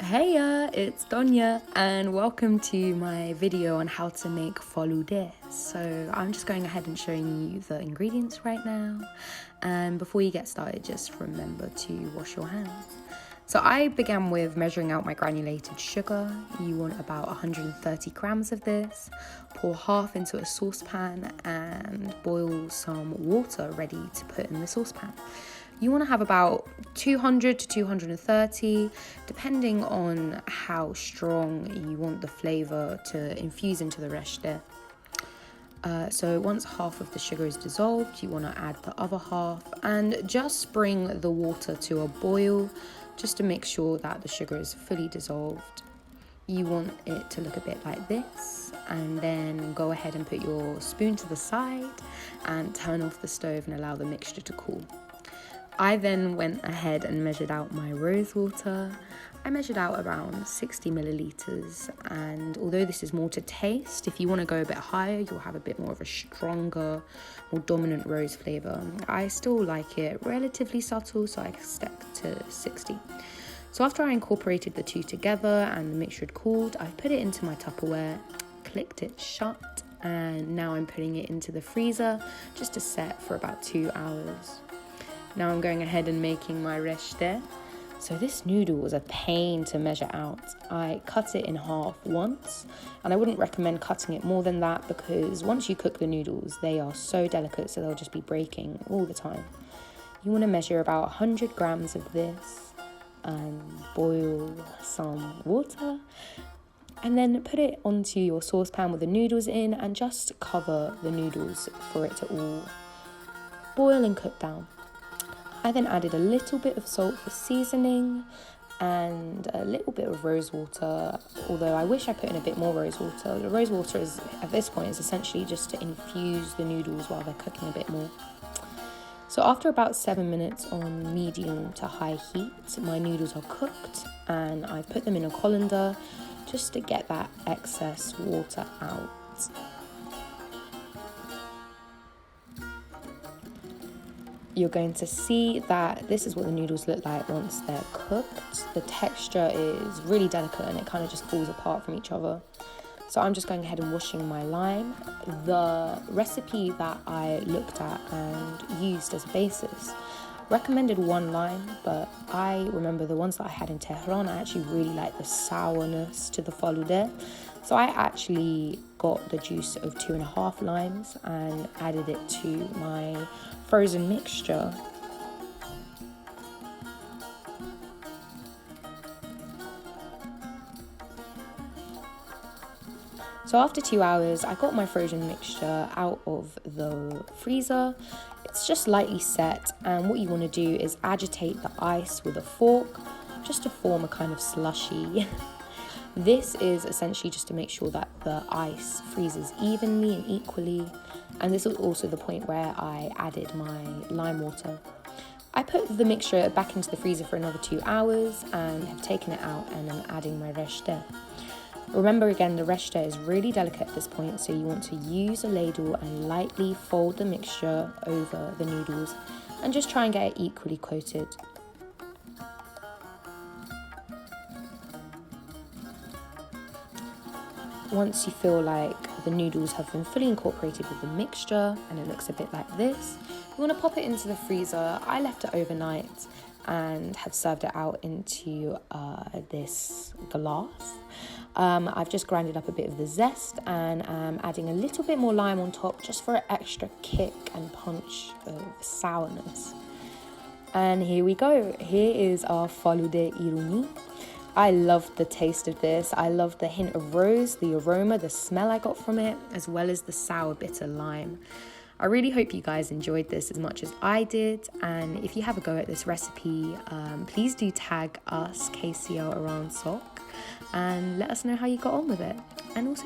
Hey, it's Donya and welcome to my video on how to make faloodeh. So I'm just going ahead and showing you the ingredients right now, and before you get started, just remember to wash your hands. So I began with measuring out my granulated sugar. You want about 130 grams of this. Pour half into a saucepan and boil some water ready to put in the saucepan. You want to have about 200 to 230, depending on how strong you want the flavor to infuse into the reshte. So once half of the sugar is dissolved, you want to add the other half and just bring the water to a boil just to make sure that the sugar is fully dissolved. You want it to look a bit like this, and then go ahead and put your spoon to the side and turn off the stove and allow the mixture to cool. I then went ahead and measured out my rose water. I measured out around 60 milliliters, and although this is more to taste, if you want to go a bit higher, you'll have a bit more of a stronger, more dominant rose flavor. I still like it relatively subtle, so I stuck to 60. So after I incorporated the two together and the mixture had cooled, I put it into my Tupperware, clicked it shut, and now I'm putting it into the freezer just to set for about 2 hours. Now I'm going ahead and making my reshte. So this noodle was a pain to measure out. I cut it in half once, and I wouldn't recommend cutting it more than that because once you cook the noodles, they are so delicate, so they'll just be breaking all the time. You want to measure about 100 grams of this and boil some water, and then put it onto your saucepan with the noodles in and just cover the noodles for it to all boil and cook down. I then added a little bit of salt for seasoning and a little bit of rose water, although I wish I put in a bit more rose water. The rose water is, at this point, is essentially just to infuse the noodles while they're cooking a bit more. So after about 7 minutes on medium to high heat, my noodles are cooked and I've put them in a colander just to get that excess water out. You're going to see that this is what the noodles look like once they're cooked. The texture is really delicate and it kind of just falls apart from each other. So I'm just going ahead and washing my lime. The recipe that I looked at and used as a basis recommended 1 lime, but I remember the ones that I had in Tehran, I actually really like the sourness to the faloodeh. So I actually got the juice of 2.5 limes and added it to my frozen mixture. So after 2 hours, I got my frozen mixture out of the freezer. It's just lightly set, and what you want to do is agitate the ice with a fork just to form a kind of slushy. This is essentially just to make sure that the ice freezes evenly and equally, and this was also the point where I added my lime water. I put the mixture back into the freezer for another 2 hours and have taken it out, and I'm adding my reshte. Remember again, the reshte is really delicate at this point, so you want to use a ladle and lightly fold the mixture over the noodles and just try and get it equally coated. Once you feel like the noodles have been fully incorporated with the mixture and it looks a bit like this, you want to pop it into the freezer. I left it overnight and have served it out into this glass. I've just grinded up a bit of the zest and I'm adding a little bit more lime on top just for an extra kick and punch of sourness. And here we go. Here is our faloodeh irani. I loved the taste of this. I loved the hint of rose, the aroma, the smell I got from it, as well as the sour bitter lime. I really hope you guys enjoyed this as much as I did, and if you have a go at this recipe, please do tag us, KCL Iran Sok, and let us know how you got on with it. And also